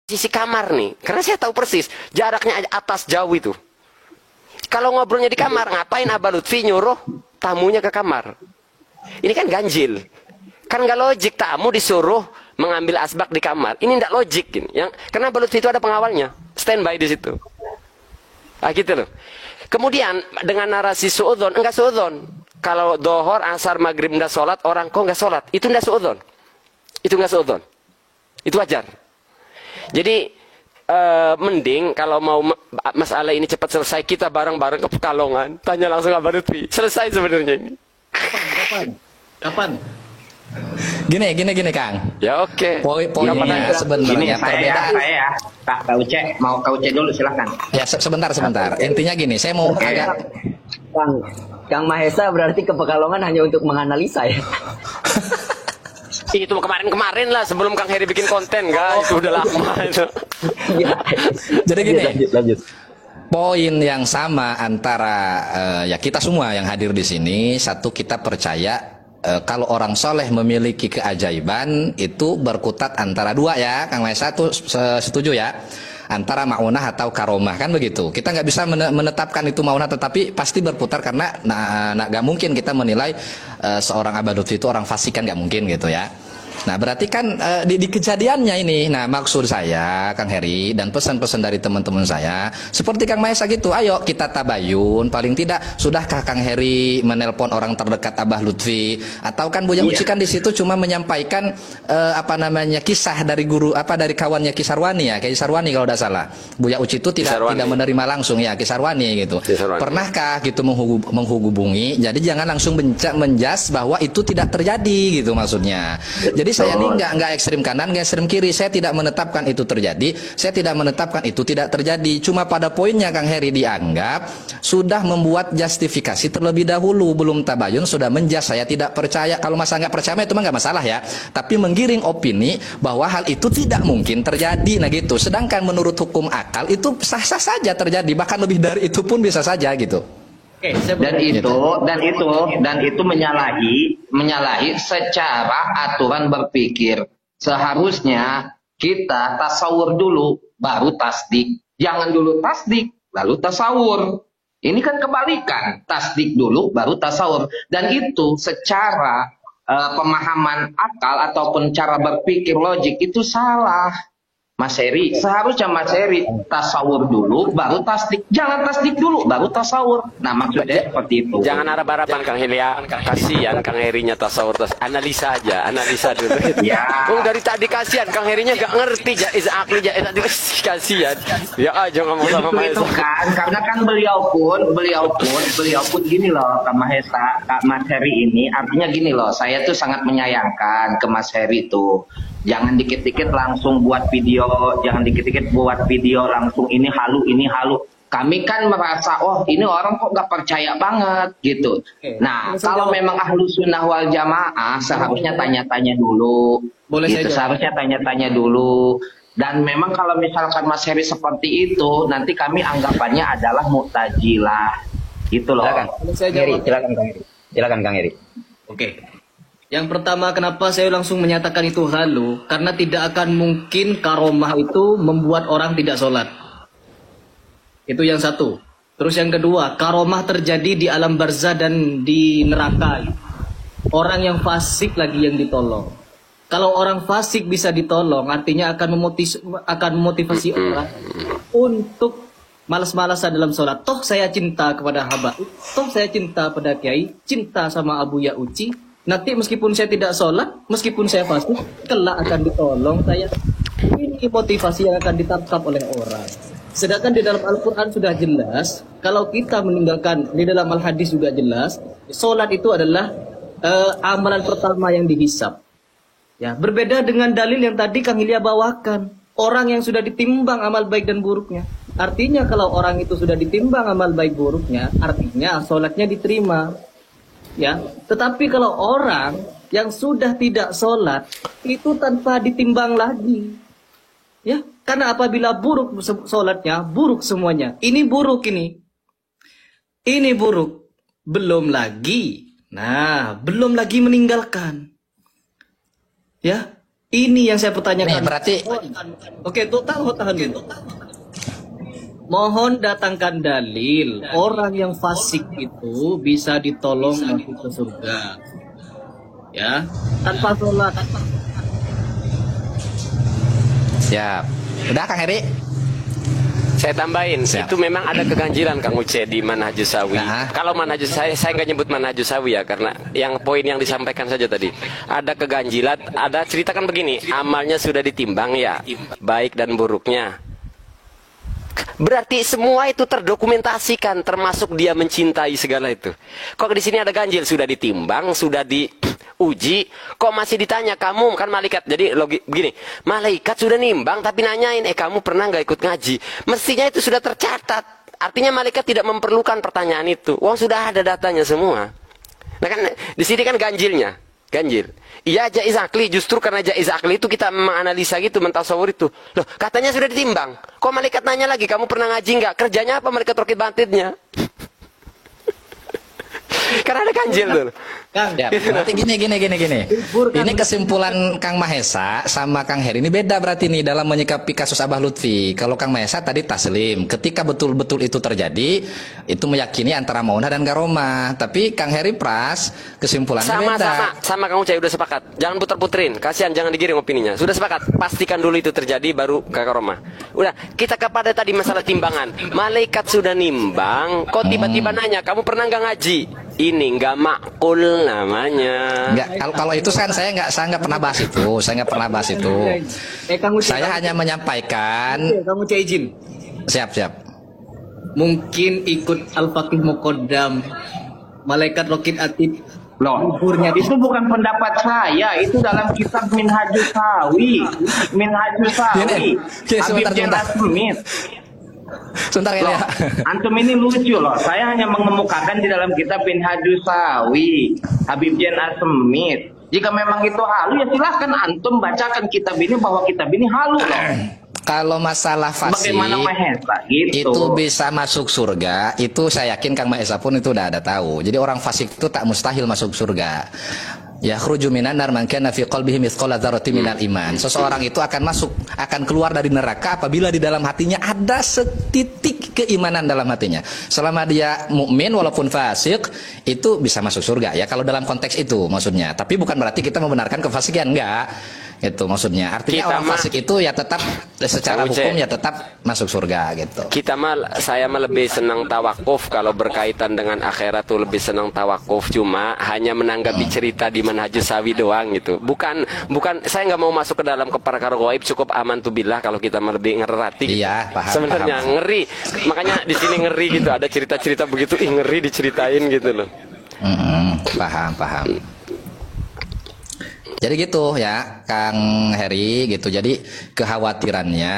sisi kamar nih, karena saya tahu persis jaraknya atas jauh itu. Kalau ngobrolnya di kamar, ngapain Abah Lutfi nyuruh tamunya ke kamar? Ini kan ganjil. Kan nggak logik tamu disuruh mengambil asbak di kamar. Ini nggak logik. Karena Abah Lutfi itu ada pengawalnya. Standby di situ. Nah gitu loh. Kemudian dengan narasi suudzon, enggak suudzon. Kalau dohor, asar, maghrib nggak sholat, orang kok nggak sholat. Itu nggak suudzon. Itu nggak suudzon. Itu wajar. Jadi mending kalau mau masalah ini cepat selesai, kita bareng-bareng ke Pekalongan, tanya langsung Abah Lutfi. Selesai sebenarnya ini. Kapan? Gini Kang. Ya oke. Poinnya sebenarnya perbedaan. Saya Kak Uce, mau Kak Uce dulu silahkan. Ya sebentar. Intinya gini, saya mau agak Kang Mahesa berarti ke Pekalongan hanya untuk menganalisa ya. Itu kemarin-kemarin lah sebelum Kang Heri bikin konten, guys. Itu udah lama itu. Jadi gini. Lanjut. Poin yang sama antara ya kita semua yang hadir di sini, satu, kita percaya kalau orang soleh memiliki keajaiban itu berkutat antara dua ya, Kang Mahesa tuh setuju ya, antara maunah atau karomah, kan begitu. Kita nggak bisa menetapkan itu maunah, tetapi pasti berputar karena nggak mungkin kita menilai seorang Abah Lutfi itu orang fasik, kan nggak mungkin gitu ya. Nah berarti kan di kejadiannya ini, nah maksud saya Kang Heri dan pesan-pesan dari teman-teman saya seperti Kang Mahesa gitu, ayo kita tabayun, paling tidak sudahkah Kang Heri menelpon orang terdekat Abah Lutfi, atau kan Buya Uci kan di situ cuma menyampaikan kisah dari guru dari kawannya Kisarwani ya, Kisarwani kalau tidak salah. Buya Uci itu tidak menerima langsung ya Kisarwani gitu. Pernahkah gitu menghubungi? Jadi jangan langsung menjas bahwa itu tidak terjadi gitu maksudnya. Jadi saya ini nggak ekstrim kanan, nggak ekstrim kiri. Saya tidak menetapkan itu terjadi. Saya tidak menetapkan itu tidak terjadi. Cuma pada poinnya Kang Heri dianggap sudah membuat justifikasi terlebih dahulu, belum tabayun sudah menjas. Saya tidak percaya. Kalau masa nggak percaya itu mah nggak masalah ya. Tapi menggiring opini bahwa hal itu tidak mungkin terjadi. Nah gitu. Sedangkan menurut hukum akal itu sah-sah saja terjadi. Bahkan lebih dari itu pun bisa saja gitu. Dan itu menyalahi secara aturan berpikir. Seharusnya kita tasawur dulu baru tasdik. Jangan dulu tasdik lalu tasawur. Ini kan kebalikan, tasdik dulu baru tasawur. Dan itu secara pemahaman akal ataupun cara berpikir logik itu salah. Mas Heri, seharusnya Mas Heri tasawur dulu baru tasdik. Jangan tasdik dulu baru tasawur. Nah maksudnya seperti itu. Jangan harap-harapan Kang Helia. Kasihan Kang Herinya tasawur. Analisa aja, analisa dulu. Ya. Oh dari tadi kasihan Kang Herinya gak ngerti jaiz akli jaiz akli. Kasihan. Ya aja ngomong sama Mahesa. Itu kan, karena kan beliau pun gini loh Kak Mahesa, Kak Mas Heri ini artinya gini loh. Saya tuh sangat menyayangkan ke Mas Heri tuh. Jangan dikit-dikit langsung buat video, langsung ini halu. Kami kan merasa, oh ini orang kok gak percaya banget gitu. Nah, kalau memang ahlu sunnah wal jamaah seharusnya tanya-tanya dulu. Seharusnya tanya-tanya dulu. Dan memang kalau misalkan Mas Heri seperti itu, nanti kami anggapannya adalah mu'tazilah. Gitu loh. Silakan Kang Heri. Oke. Yang pertama, kenapa saya langsung menyatakan itu halu? Karena tidak akan mungkin karomah itu membuat orang tidak sholat. Itu yang satu. Terus yang kedua, karomah terjadi di alam barzah dan di neraka. Orang yang fasik lagi yang ditolong. Kalau orang fasik bisa ditolong, artinya akan memotivasi orang untuk malas-malasan dalam sholat. Toh saya cinta kepada hamba. Toh saya cinta pada kiai, cinta sama Abu Ya Uci. Nanti meskipun saya tidak sholat, meskipun saya fasik, kelak akan ditolong saya. Ini motivasi yang akan ditangkap oleh orang. Sedangkan di dalam Al-Quran sudah jelas, kalau kita meninggalkan, di dalam Al-Hadis juga jelas, sholat itu adalah amalan pertama yang dihisab. Ya, berbeda dengan dalil yang tadi Kang Hilya bawakan. Orang yang sudah ditimbang amal baik dan buruknya. Artinya kalau orang itu sudah ditimbang amal baik buruknya, artinya sholatnya diterima. Ya, tetapi kalau orang yang sudah tidak sholat itu tanpa ditimbang lagi, ya, karena apabila buruk sholatnya, buruk semuanya. Ini buruk ini buruk, belum lagi meninggalkan, ya, Ini yang saya pertanyakan. Nih, berarti Oke, tuh tahan dulu. Mohon datangkan dalil orang yang fasik itu bisa ditolong masuk ke surga. Ya, tanpa sholat. siap. Udah Kang Heri? Saya tambahin, Siap. itu memang ada keganjilan Kang Uce di Manhajus Sawi. Nah. Kalau Manhajus saya nggak nyebut Manhajus Sawi ya, karena yang poin yang disampaikan saja tadi. Ada keganjilan, ada ceritakan begini, amalnya sudah ditimbang ya, baik dan buruknya. Berarti semua itu terdokumentasikan, termasuk dia mencintai segala itu. Kok di sini ada ganjil, sudah ditimbang, sudah diuji, kok masih ditanya kamu kan malaikat. Jadi begini, malaikat sudah nimbang tapi nanyain, kamu pernah nggak ikut ngaji? Mestinya itu sudah tercatat. Artinya malaikat tidak memerlukan pertanyaan itu. Wong sudah ada datanya semua. Nah kan di sini kan ganjilnya, ganjil. Iya jaiz akli, justru karena jaiz akli itu kita menganalisa gitu, mentasawur itu. Loh, katanya sudah ditimbang. Kok malaikat nanya lagi, kamu pernah ngaji nggak? Kerjanya apa malaikat rokit bantitnya? Karena ada ganjil tuh. Kang, Ya, berarti gini. Ini kesimpulan Kang Mahesa sama Kang Heri ini beda berarti nih dalam menyikapi kasus Abah Lutfi. Kalau Kang Mahesa tadi taslim, ketika betul-betul itu terjadi, itu meyakini antara maunah dan karomah. Tapi Kang Heri Pras kesimpulannya beda. Sama Kang Ucai udah sepakat. Jangan puter-puterin, kasihan jangan digiring opininya. Sudah sepakat, pastikan dulu itu terjadi baru ke karomah. Udah, kita kepada tadi masalah timbangan. Malaikat sudah nimbang, kok tiba-tiba nanya, kamu pernah nggak ngaji? Ini nggak makul namanya. Enggak, kalau itu kan saya nggak pernah bahas itu. Saya nggak pernah bahas itu. Kang Ucai, Saya hanya menyampaikan. Kang Ucai izin. Siap. Mungkin ikut Al-Faqih Muqaddam, malaikat Rokit Atid. Loh, itu bukan pendapat saya, itu dalam kitab Minhajus Sawi. Minhajus Sawi. Oke, Habib Jan sebentar. Asmit. Sebentar Loh, ya. antum ini lucu loh. Saya hanya mengemukakan di dalam kitab Minhajus Sawi, Habib Jan Asmit. Jika memang itu halu ya silahkan antum bacakan kitab ini bahwa kitab ini halu loh. Kalau masalah fasik Bagaimana Mahesa gitu. itu bisa masuk surga, itu saya yakin Kang Mahesa pun itu udah ada tahu. Jadi orang fasik itu tak mustahil masuk surga. Ya khruju minan nar man kana fi qalbihi mithqala dzarratin minal iman. Seseorang itu akan keluar dari neraka apabila di dalam hatinya ada setitik keimanan dalam hatinya. Selama dia mukmin walaupun fasik, itu bisa masuk surga ya kalau dalam konteks itu maksudnya. Tapi bukan berarti kita membenarkan kefasikan, enggak. Itu maksudnya. Artinya orang fasik itu ya tetap secara hukum ya tetap masuk surga gitu. Saya lebih senang tawakuf kalau berkaitan dengan akhirat tuh lebih senang tawakuf, cuma hanya menanggapi cerita di Manhajus Sawi doang gitu. Bukan saya nggak mau masuk ke dalam perkara gaib, cukup aman tuh billah kalau kita lebih ngerati. Gitu. Iya, paham. Sebenarnya ngeri. Makanya di sini ngeri gitu, ada cerita-cerita begitu, ngeri diceritain gitu loh. Paham. Jadi gitu ya Kang Heri gitu. Jadi kekhawatirannya